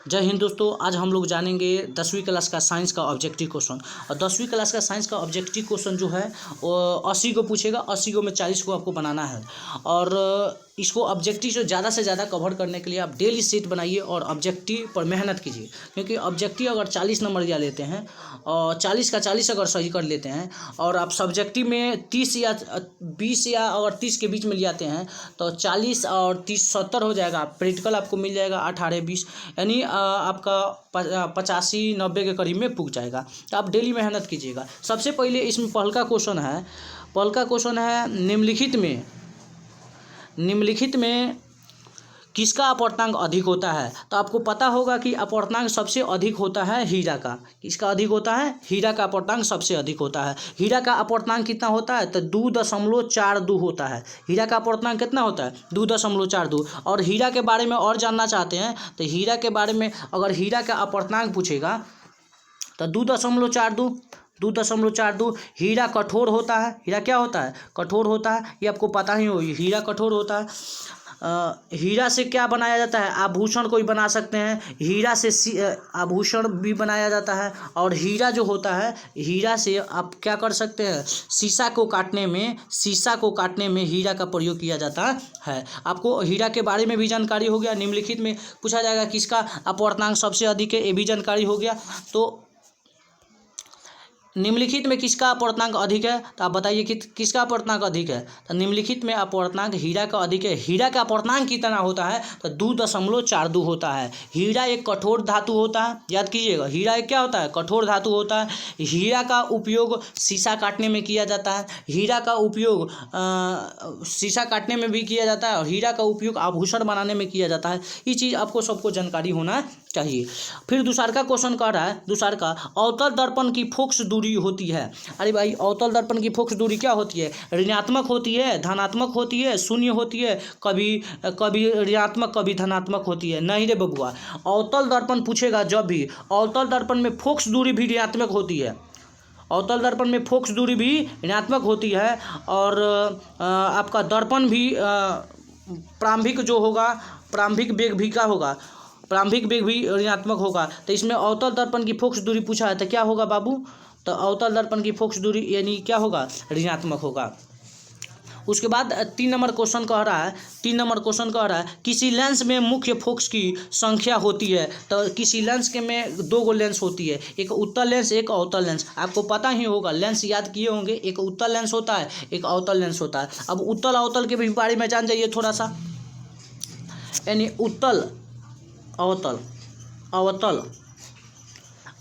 जय हिंद दोस्तों, आज हम लोग जानेंगे 10वीं क्लास का साइंस का ऑब्जेक्टिव क्वेश्चन। और 10वीं क्लास का साइंस का ऑब्जेक्टिव क्वेश्चन जो है वो 80 को पूछेगा। 80 को में 40 को आपको बनाना है। और इसको ऑब्जेक्टिव से ज़्यादा कवर करने के लिए आप डेली शीट बनाइए और ऑब्जेक्टिव पर मेहनत कीजिए, क्योंकि ऑब्जेक्टिव अगर 40 नंबर या लेते हैं और 40 का 40 अगर सही कर लेते हैं और आप सब्जेक्टिव में 30 या 20 या अगर 30 के बीच में ले आते हैं तो 40 और 30 70 हो जाएगा। प्रैक्टिकल आपको मिल जाएगा 18-20, यानी आपका 85-90 के करीब में पुग जाएगा। तो आप डेली मेहनत कीजिएगा। सबसे पहले इसमें पहला क्वेश्चन है निम्नलिखित में किसका अपवर्तनांक अधिक होता है। तो आपको पता होगा कि अपवर्तनांक सबसे अधिक होता है हीरा का। किसका अधिक होता है? हीरा का अपवर्तनांक सबसे अधिक होता है। हीरा का अपवर्तनांक कितना होता है? तो 2.42 होता है। हीरा का अपवर्तनांक कितना होता है? 2.42। और हीरा के बारे में और जानना चाहते हैं तो हीरा के बारे में अगर हीरा का अपवर्तनांक पूछेगा तो 2.42। हीरा कठोर होता है। हीरा क्या होता है? कठोर होता है। ये आपको पता ही होगी, हीरा कठोर होता है। हीरा से क्या बनाया जाता है? आभूषण कोई बना सकते हैं। हीरा से आभूषण भी बनाया जाता है। और हीरा जो होता है, हीरा से आप क्या कर सकते हैं? शीशा को काटने में हीरा का प्रयोग किया जाता है। आपको हीरा के बारे में भी जानकारी हो गया। निम्नलिखित में पूछा जाएगा किसका अपवर्तनांक सबसे अधिक है, ये भी जानकारी हो गया। तो निम्नलिखित में किसका अपवर्तनांक अधिक है? तो आप बताइए कि किसका अपवर्तनांक अधिक है। तो निम्नलिखित में अपवर्तनांक हीरा का अधिक है। हीरा का अपवर्तनांक कितना होता है? तो 2.42 होता है। हीरा एक कठोर धातु होता है, याद कीजिएगा। हीरा एक क्या होता है? कठोर धातु होता है। हीरा का उपयोग शीशा काटने में किया जाता है। हीरा का उपयोग शीशा काटने में भी किया जाता है और हीरा का उपयोग आभूषण बनाने में किया जाता है। ये चीज़ आपको सबको जानकारी होना चाहिए। फिर दूसरा का क्वेश्चन कह रहा है, दूसरा का अवतल दर्पण की फोकस दूरी होती है। अरे भाई, अवतल दर्पण की फोकस दूरी क्या होती है? ऋणात्मक होती है, धनात्मक होती है, शून्य होती है, कभी ऋणात्मक कभी धनात्मक होती है। नहीं रे बबुआ, अवतल दर्पण पूछेगा जब भी अवतल दर्पण में फोकस दूरी भी ऋणात्मक होती है। अवतल दर्पण में फोकस दूरी भी ऋणात्मक होती है। और आपका दर्पण भी प्रारंभिक जो होगा, प्रारंभिक वेग भी क्या होगा? प्रारंभिक वेग भी ऋणात्मक होगा। तो इसमें अवतल दर्पण की फोकस दूरी पूछा है तो क्या होगा बाबू? तो अवतल दर्पण की फोकस दूरी यानी क्या होगा? ऋणात्मक होगा। उसके बाद 3 नंबर क्वेश्चन कह रहा है किसी लेंस में मुख्य फोकस की संख्या होती है। तो किसी लेंस के में 2 गो लेंस होती है, एक उत्तल लेंस, एक अवतल लेंस। आपको पता ही होगा, लेंस याद किए होंगे। एक उत्तल लेंस होता है, एक अवतल लेंस होता है। अब उत्तल अवतल के भी बारे में जान जाइए थोड़ा सा। यानी उत्तल,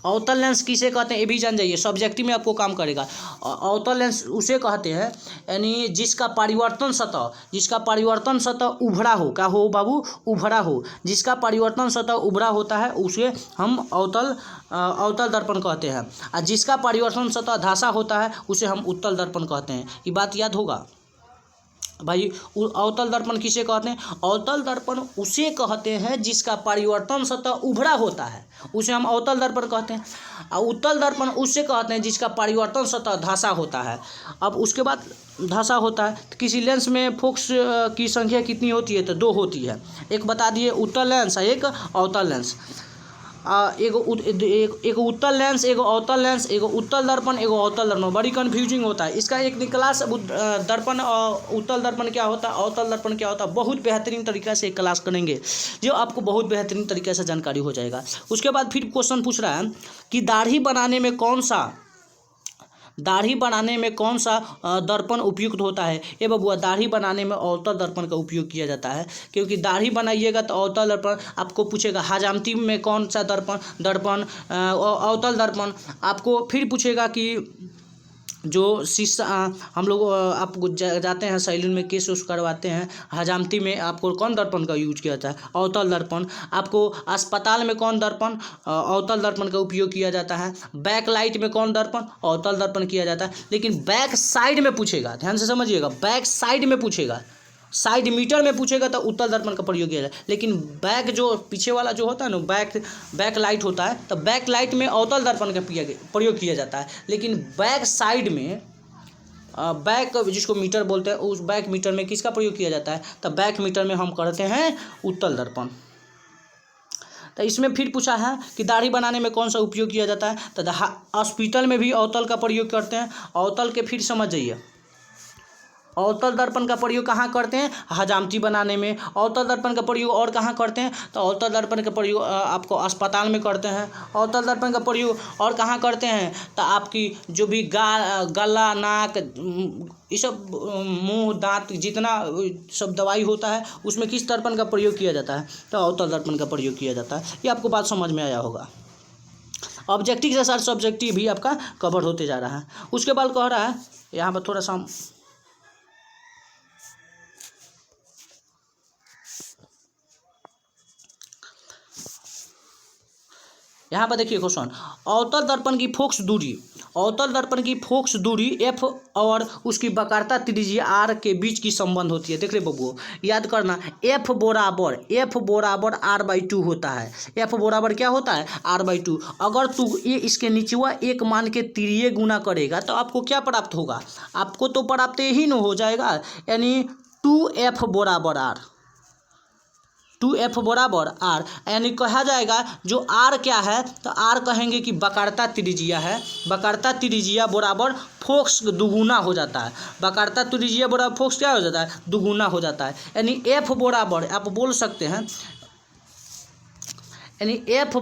अवतल लेंस किसे कहते हैं ये भी जान जाइए, सब्जेक्टिव में आपको काम करेगा। अवतल लेंस उसे कहते हैं यानी जिसका परिवर्तन सतह उभरा हो। क्या हो बाबू? उभरा हो। जिसका परिवर्तन सतह उभरा होता है उसे हम अवतल दर्पण कहते हैं। और जिसका परिवर्तन सतह धंसा होता है उसे हम उत्तल दर्पण कहते हैं। ये बात याद होगा भाई। अवतल दर्पण किसे कहते हैं? अवतल दर्पण उसे कहते हैं जिसका परिवर्तन सतह उभरा होता है, उसे हम अवतल दर्पण कहते हैं। और उत्तल दर्पण उसे कहते हैं जिसका परिवर्तन सतह धंसा होता है। अब उसके बाद धंसा होता है तो किसी लेंस में फोकस की संख्या कितनी होती है? तो 2 होती है। एक बता दिए उत्तल लेंस, एक अवतल लेंस। एक उत्तल लेंस, एगो अवतल लेंस, एगो उत्तल दर्पण, एगो अवतल दर्पण। बड़ी कन्फ्यूजिंग होता है इसका। एक क्लास दर्पण और उत्तल दर्पण क्या होता है, अवतल दर्पण क्या होता है, बहुत बेहतरीन तरीक़े से क्लास करेंगे जो आपको बहुत बेहतरीन तरीके से जानकारी हो जाएगा। उसके बाद फिर क्वेश्चन पूछ रहा है कि दाढ़ी बनाने में कौन सा दर्पण उपयुक्त होता है। ये बबुआ, दाढ़ी बनाने में अवतल दर्पण का उपयोग किया जाता है, क्योंकि दाढ़ी बनाइएगा तो अवतल दर्पण आपको पूछेगा। हजामती में कौन सा दर्पण अवतल दर्पण। आपको फिर पूछेगा कि जो शीशा हम लोग आप जाते हैं सैलून में, केस उस करवाते हैं, हजामती में आपको कौन दर्पण का यूज किया जाता है? अवतल दर्पण। आपको अस्पताल में कौन दर्पण? अवतल दर्पण का उपयोग किया जाता है। बैक लाइट में कौन दर्पण? अवतल दर्पण किया जाता है। लेकिन बैक साइड में पूछेगा, ध्यान से समझिएगा, बैक साइड में पूछेगा, साइड मीटर में पूछेगा तो उत्तल दर्पण का प्रयोग किया जाए। लेकिन बैक जो पीछे वाला जो होता है ना, बैक लाइट होता है, तो बैक लाइट में अवतल दर्पण का प्रयोग किया जाता है। लेकिन बैक साइड में बैक जिसको मीटर बोलते हैं, उस बैक मीटर में किसका प्रयोग किया जाता है? तो बैक मीटर में हम करते हैं उत्तल दर्पण। तो इसमें फिर पूछा है कि दाढ़ी बनाने में कौन सा उपयोग किया जाता है, तो हॉस्पिटल में भी अवतल का प्रयोग करते हैं। अवतल के फिर समझ जाइए, अवतल दर्पण का प्रयोग कहाँ करते हैं, हजामती बनाने में। अवतल दर्पण का प्रयोग और कहाँ करते हैं, तो अवतल दर्पण का प्रयोग आपको अस्पताल में करते हैं। अवतल दर्पण का प्रयोग और कहाँ करते हैं, तो आपकी जो भी गला नाक ये सब मुंह दांत जितना सब दवाई होता है उसमें किस दर्पण का प्रयोग किया जाता है, तो अवतल दर्पण का प्रयोग किया जाता है। ये आपको बात समझ में आया होगा। ऑब्जेक्टिव के साथ सब्जेक्टिव भी आपका कवर होते जा रहा है। उसके बाद कह रहा है यहाँ पर थोड़ा सा यहाँ पर देखिए क्वेश्चन, अवतल दर्पण की फोकस दूरी, अवतल दर्पण की फोकस दूरी एफ और उसकी वक्रता त्रिज्या आर के बीच की संबंध होती है। देख रहे बबुओ, याद करना, एफ बराबर आर बाई टू होता है। एफ बराबर क्या होता है, आर बाई टू। अगर तू ये इसके नीचवा एक मान के तिरिये गुना करेगा तो आपको क्या प्राप्त होगा, आपको तो प्राप्त ही न हो जाएगा, यानी 2f बराबर आर, 2f बराबर आर, यानी कहा जाएगा जो आर क्या है, तो आर कहेंगे कि वक्रता त्रिज्या है। वक्रता त्रिज्या बराबर फोकस दुगुना हो जाता है। वक्रता त्रिज्या बराबर फोकस क्या हो जाता है, दुगुना हो जाता है। यानी एफ बराबर आप बोल सकते हैं, यानी एफ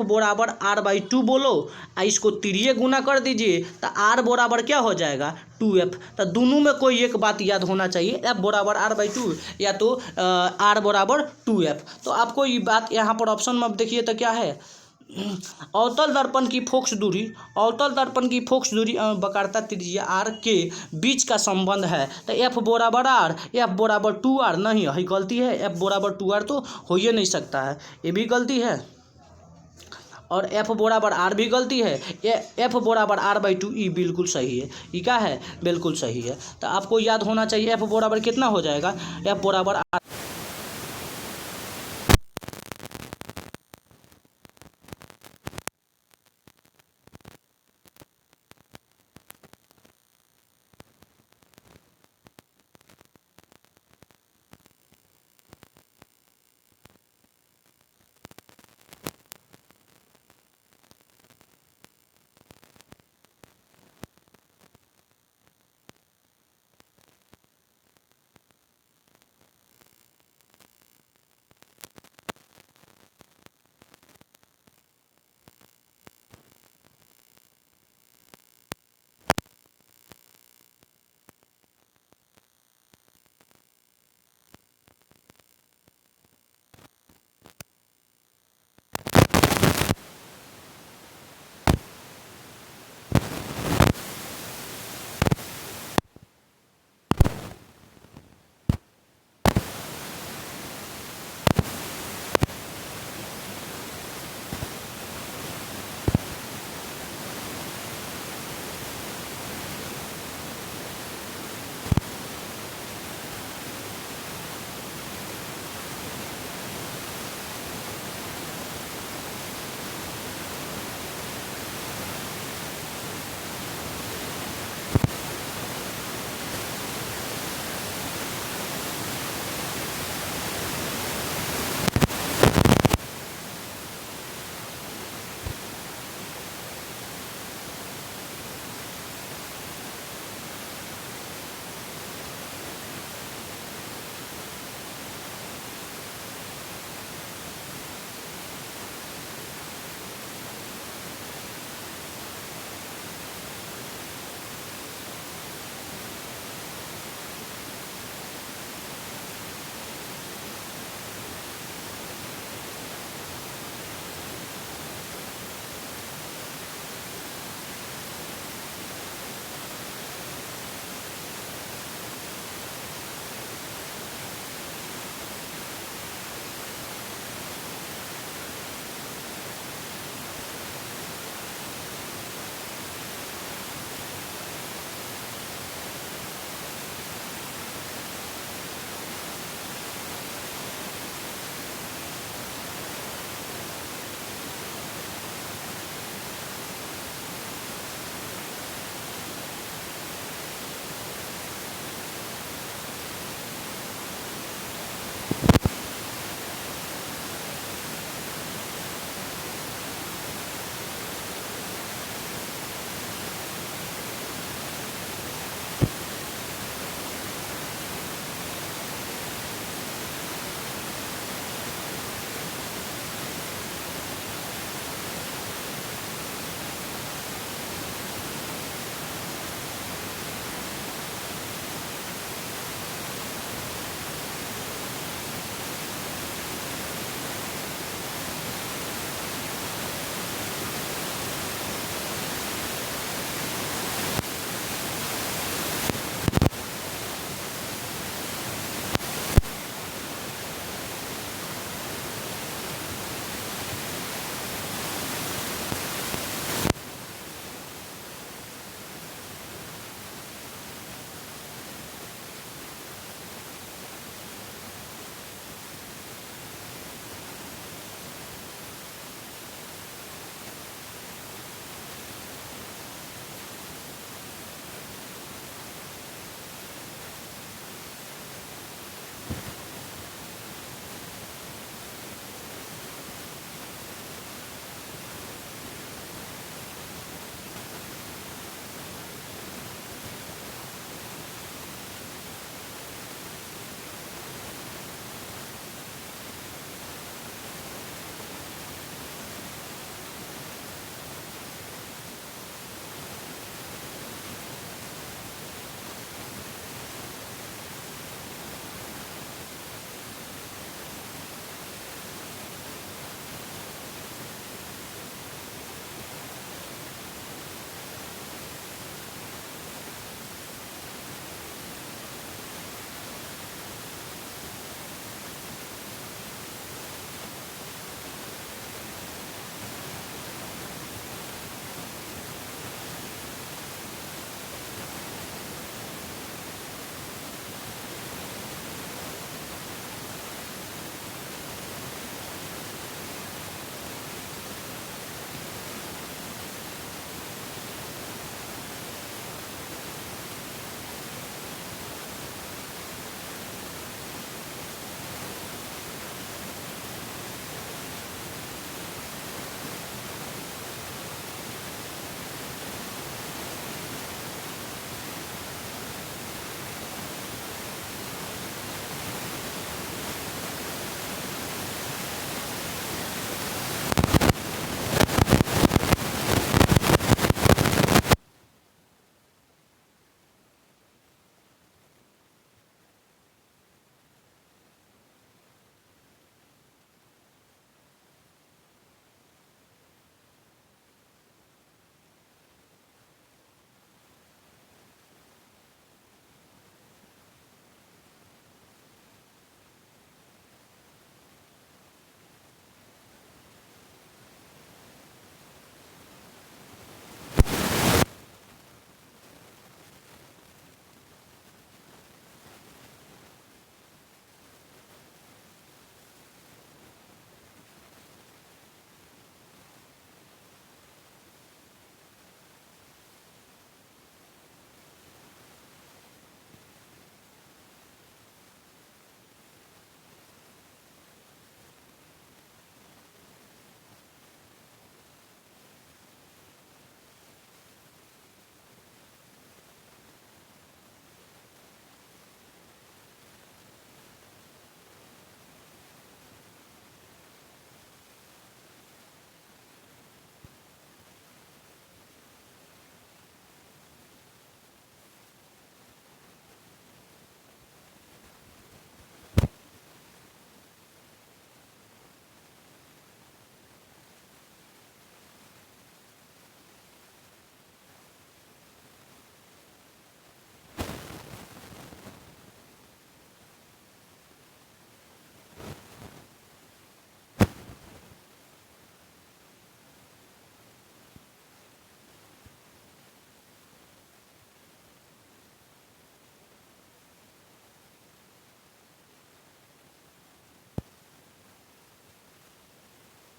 बराबर आर बाई टू बोलो, इसको तिरिये गुना कर दीजिए तो आर बराबर क्या हो जाएगा, 2f। तो दोनों में कोई एक बात याद होना चाहिए, एफ बराबर आर बाई टू या तो आर बराबर 2f। तो आपको ये बात यहाँ पर ऑप्शन में अब देखिए तो क्या है, अवतल दर्पण की फोकस दूरी, अवतल दर्पण की फोकस दूरी वक्रता त्रिज्या आर के बीच का संबंध है। तो एफ बराबर आर, एफ बराबर 2r नहीं है, गलती है, एफ बराबर 2r तो हो ही नहीं सकता है, ये भी गलती है। और एफ बराबर आर भी गलती है, एफ बराबर आर बाई टू, ई बिल्कुल सही है। ये क्या है, बिल्कुल सही है। तो आपको याद होना चाहिए एफ बराबर कितना हो जाएगा, एफ बराबर आर